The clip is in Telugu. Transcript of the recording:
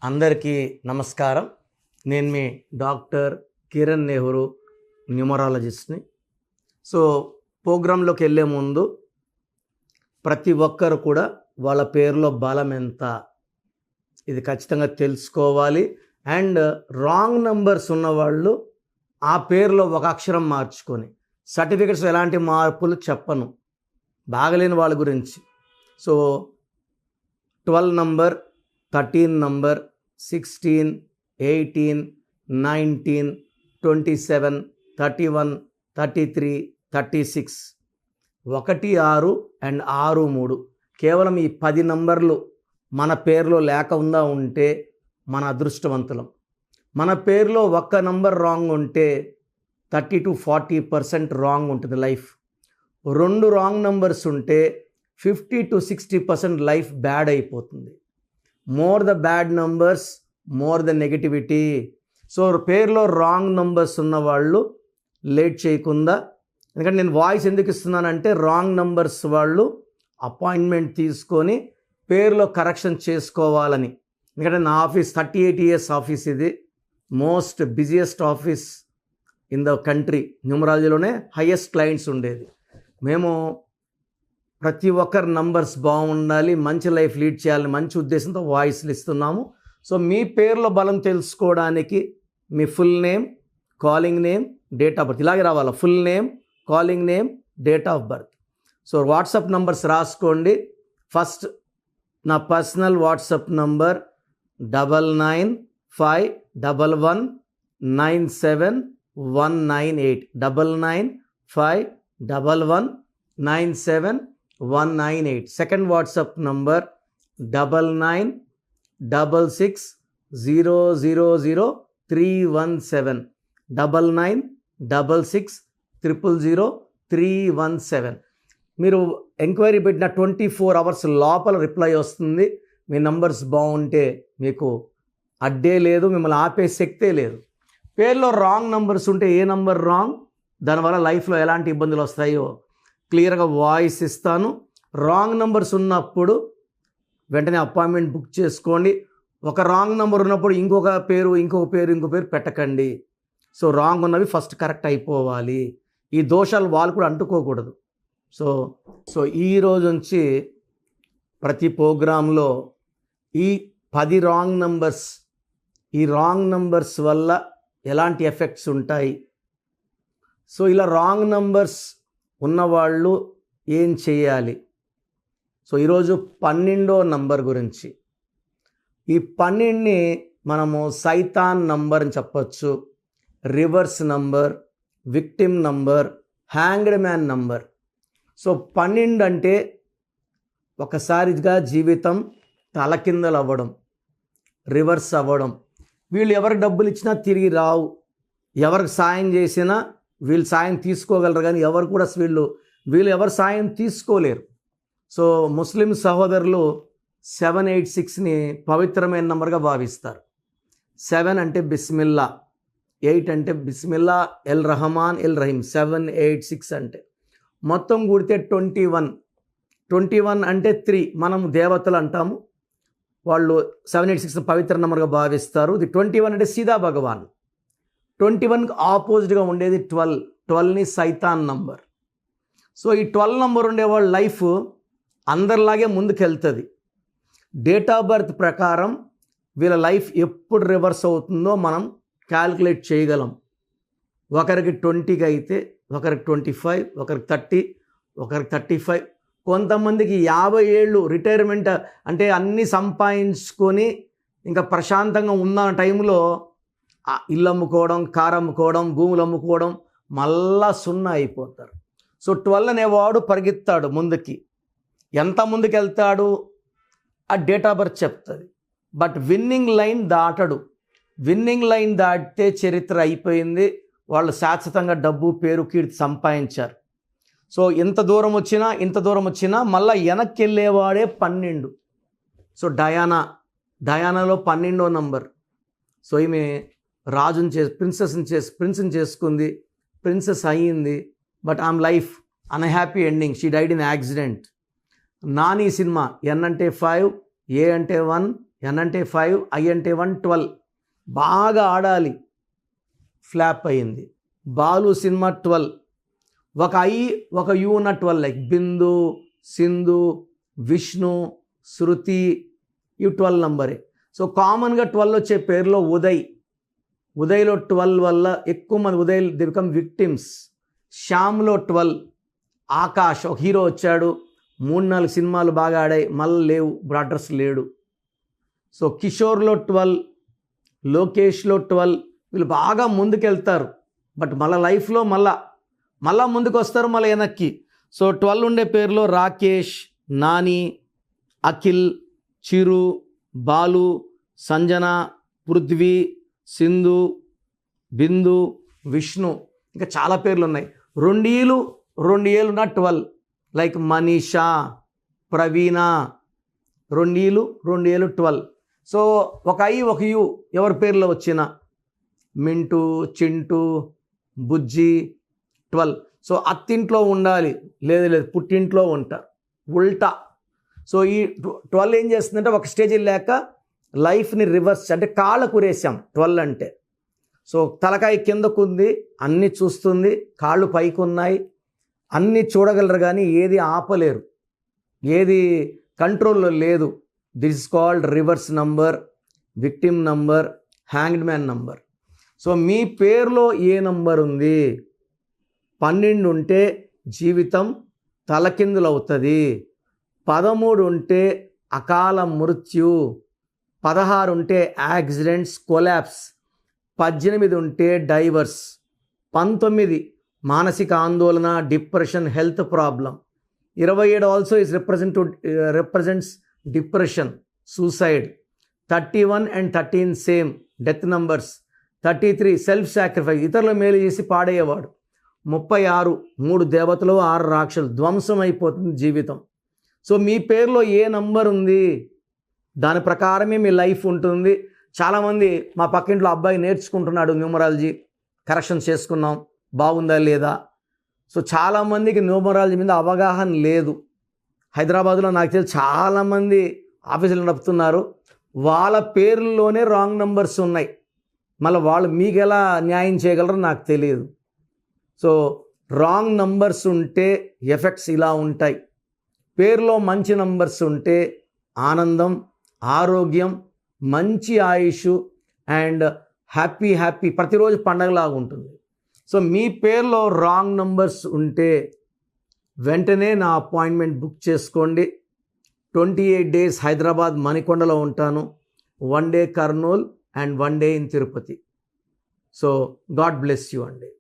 అందరికీ నమస్కారం. నేను మీ డాక్టర్ కిరణ్ నెహ్రూ, న్యూమరాలజిస్ట్ని. సో ప్రోగ్రాంలోకి వెళ్ళే ముందు ప్రతి ఒక్కరు కూడా వాళ్ళ పేరులో బలం ఎంత ఇది ఖచ్చితంగా తెలుసుకోవాలి. అండ్ రాంగ్ నంబర్స్ ఉన్నవాళ్ళు ఆ పేరులో ఒక అక్షరం మార్చుకొని, సర్టిఫికెట్స్ ఎలాంటి మార్పులు చెప్పను బాగలేని వాళ్ళ గురించి. సో 12 నంబర్, 13 నంబర్, 16, 18, 19, 27, 31, 33, 36, 1, 6 అండ్ 6, 3 కేవలం ఈ 10 నంబర్లు మన పేరులో లేకుండా ఉంటే మన అదృష్టవంతులం. మన పేరులో ఒక్క నంబర్ రాంగ్ ఉంటే 30 to 40% రాంగ్ ఉంటుంది లైఫ్. 2 రాంగ్ నంబర్స్ ఉంటే 50 to 60% లైఫ్ బ్యాడ్ అయిపోతుంది. More the bad numbers, more the negativity. So పేరులో రాంగ్ నంబర్స్ ఉన్నవాళ్ళు లేట్ చేయకుండా, ఎందుకంటే నేను వాయిస్ ఎందుకు ఇస్తున్నానంటే రాంగ్ నంబర్స్ వాళ్ళు అపాయింట్మెంట్ తీసుకొని పేరులో కరెక్షన్ చేసుకోవాలని. ఎందుకంటే నా ఆఫీస్ 38 years ఆఫీస్, ఇది most busiest office in the country. న్యూమరాలజీలోనే హైయెస్ట్ క్లయింట్స్ ఉండేది. మేము ప్రతి ఒక్కరి నంబర్స్ బాగుండాలి, మంచి లైఫ్ లీడ్ చేయాలని మంచి ఉద్దేశంతో వాయిస్లు ఇస్తున్నాము. సో మీ పేర్లో బలం తెలుసుకోవడానికి మీ full name, calling name, date of birth ఇలాగే రావాలి. Full name, calling name, date of birth. So WhatsApp numbers రాసుకోండి. ఫస్ట్ నా personal WhatsApp number 9951197198 9951197198. Second WhatsApp number 9966000317 9966000317. మీరు ఎంక్వైరీ పెట్టిన 24 hours లోపల రిప్లై వస్తుంది. మీ నంబర్స్ బాగుంటే మీకు అడ్డే లేదు, మిమ్మల్ని ఆపే శక్తే లేదు. పేర్లో రాంగ్ నంబర్స్ ఉంటే ఏ నంబర్ రాంగ్, దానివల్ల లైఫ్లో ఎలాంటి ఇబ్బందులు వస్తాయో క్లియర్గా వాయిస్ ఇస్తాను. రాంగ్ నంబర్స్ ఉన్నప్పుడు వెంటనే అపాయింట్మెంట్ బుక్ చేసుకోండి. ఒక రాంగ్ నెంబర్ ఉన్నప్పుడు ఇంకొక పేరు పెట్టకండి. సో రాంగ్ ఉన్నవి ఫస్ట్ కరెక్ట్ అయిపోవాలి. ఈ దోషాలు వాళ్ళు కూడా అంటుకోకూడదు. సో ఈ రోజు నుంచి ప్రతి ప్రోగ్రాంలో ఈ 10 రాంగ్ నంబర్స్, ఈ రాంగ్ నంబర్స్ వల్ల ఎలాంటి ఎఫెక్ట్స్ ఉంటాయి, సో ఇలా రాంగ్ నంబర్స్ ఉన్నవాళ్ళు ఏం చేయాలి. సో ఈరోజు 12వ నంబర్ గురించి. ఈ 12ని మనము సైతాన్ నంబర్ అని చెప్పచ్చు, reverse number, victim number, hanged man number. So 12 అంటే ఒకసారిగా జీవితం తలకిందలు అవ్వడం, రివర్స్ అవ్వడం. వీళ్ళు ఎవరికి డబ్బులు ఇచ్చినా తిరిగి రావు, ఎవరికి సాయం చేసినా వీళ్ళు సాయం తీసుకోగలరు, కానీ ఎవరు కూడా వీళ్ళు ఎవరు సాయం తీసుకోలేరు. సో ముస్లిం సహోదరులు 786ని పవిత్రమైన నంబర్గా భావిస్తారు. 7 అంటే బిస్మిల్లా, 8 అంటే బిస్మిల్లా, ఎల్ రహమాన్, ఎల్ రహీం. 786 అంటే మొత్తం కూడితే 21. 21 అంటే 3. మనం దేవతలు అంటాము, వాళ్ళు 786 పవిత్ర నెంబర్గా భావిస్తారు. ఇది 21 అంటే సీదా భగవాన్. 21కి ఆపోజిట్గా ఉండేది 12. 12ని సైతాన్ నంబర్. సో ఈ 12 నంబర్ ఉండేవాళ్ళ లైఫ్ అందరిలాగే ముందుకెళ్తుంది. డేట్ ఆఫ్ బర్త్ ప్రకారం వీళ్ళ లైఫ్ ఎప్పుడు రివర్స్ అవుతుందో మనం క్యాల్కులేట్ చేయగలం. ఒకరికి 20కి అయితే, ఒకరికి 25, ఒకరికి 30, ఒకరికి 35, కొంతమందికి 50 ఏళ్ళు రిటైర్మెంట్ అంటే అన్నీ సంపాదించుకొని ఇంకా ప్రశాంతంగా ఉన్న టైంలో ఇల్లు అమ్ముకోవడం, కారు అమ్ముకోవడం, భూములు అమ్ముకోవడం, మళ్ళా 0 అయిపోతారు. సో 12 అనేవాడు పరిగెత్తాడు ముందుకి. ఎంత ముందుకు వెళ్తాడు ఆ డేట్ ఆఫ్ బర్త్ చెప్తుంది. బట్ విన్నింగ్ లైన్ దాటడు. విన్నింగ్ లైన్ దాటితే చరిత్ర అయిపోయింది. వాళ్ళు శాశ్వతంగా డబ్బు, పేరు, కీర్తి సంపాదించారు. సో ఇంత దూరం వచ్చినా మళ్ళీ వెనక్కి వెళ్ళేవాడే 12. సో డయానాలో 12వ నంబర్. సో ఈమె రాజుని ప్రిన్స్ని చేసుకుంది, ప్రిన్సెస్ అయ్యింది. బట్ ఆమె life unhappy ending. She died in accident. Nani సినిమా, N అంటే 5, A అంటే 1, ఎన్ అంటే 5, ఐ అంటే 1, 12. బాగా ఆడాలి, ఫ్లాప్ అయింది. బాలు సినిమా 12. ఒక ఐ ఒక యు ఉన్న 12, లైక్ బిందు, సింధు, విష్ణు, శృతి, ఇవి 12 నంబరే. సో కామన్గా 12 వచ్చే పేరులో ఉదయ్లో 12 వల్ల ఎక్కువ మంది ఉదయ్ ది బికమ్ విక్టిమ్స్. శ్యామ్లో 12. ఆకాష్ ఒక హీరో వచ్చాడు, 3-4 సినిమాలు బాగా ఆడాయి, మళ్ళీ లేవు, బ్రాడర్స్ లేడు. సో కిషోర్లో 12, లోకేష్లో 12. వీళ్ళు బాగా ముందుకెళ్తారు, బట్ మళ్ళీ లైఫ్లో మళ్ళా ముందుకు వస్తారు, మళ్ళీ వెనక్కి. సో 12 ఉండే పేరులో రాకేష్, నాని, అఖిల్, చిరు, బాలు, సంజన, పృథ్వీ, సింధు, బిందు, విష్ణు, ఇంకా చాలా పేర్లు ఉన్నాయి. 2 ఏళ్ళు ఉన్న 12, లైక్ మనీషా, ప్రవీణ. 2 ఏళ్ళు 12. సో ఒక ఐ ఒక యు ఎవరి పేర్లో వచ్చిన మింటూ, చింటూ, బుజ్జి, 12. సో అత్తింట్లో ఉండాలి, లేదు పుట్టింట్లో ఉంటారు, ఉల్టా. సో ఈ 12 ఏం చేస్తుందంటే ఒక స్టేజ్ వెళ్ళాక లైఫ్ని రివర్స్, అంటే కాళ్ళ కురేసాం 12 అంటే. సో తలకాయ కిందకుంది, అన్నీ చూస్తుంది, కాళ్ళు పైకి ఉన్నాయి, అన్నీ చూడగలరు కానీ ఏది ఆపలేరు, ఏది కంట్రోల్లో లేదు. This is called reverse number, victim number, hanged man number. So మీ పేరులో ఏ నంబర్ ఉంది? 12 ఉంటే జీవితం తలకిందులవుతుంది, 13 ఉంటే అకాల మృత్యు, 16 ఉంటే యాక్సిడెంట్స్, కొలాప్స్, 18 ఉంటే డైవర్స్, 19 మానసిక ఆందోళన, depression, health problem, 27 also is represents depression, suicide, 31 and 13 same death numbers, 33 self sacrifice, ఇతరుల మేలు చేసి పాడేయేవాడు, 36 3 దేవతలు 6 రాక్షసులు, ధ్వంసం అయిపోతుంది జీవితం. సో మీ పేరులో ఏ నంబర్ ఉంది దాని ప్రకారమే మీ లైఫ్ ఉంటుంది. చాలామంది మా పక్కింట్లో అబ్బాయి నేర్చుకుంటున్నాడు న్యూమరాలజీ, కరెక్షన్ చేసుకున్నాం, బాగుందా లేదా. సో చాలామందికి న్యూమరాలజీ మీద అవగాహన లేదు. హైదరాబాద్లో నాకు తెలిసి చాలామంది ఆఫీసులు నడుపుతున్నారు, వాళ్ళ పేర్లలోనే రాంగ్ నంబర్స్ ఉన్నాయి. మళ్ళీ వాళ్ళు మీకు ఎలా న్యాయం చేయగలరో నాకు తెలియదు. సో రాంగ్ నంబర్స్ ఉంటే ఎఫెక్ట్స్ ఇలా ఉంటాయి. పేరులో మంచి నంబర్స్ ఉంటే ఆనందం, ఆరోగ్యం, మంచి ఆయుష్ అండ్ హ్యాపీ ప్రతిరోజు పండగలాగా ఉంటుంది. సో మీ పేరులో రాంగ్ నంబర్స్ ఉంటే వెంటనే నా అపాయింట్మెంట్ బుక్ చేసుకోండి. 28 days హైదరాబాద్ మణికొండలో ఉంటాను, 1 day Kurnool and 1 day in Tirupati. So God bless you అండి.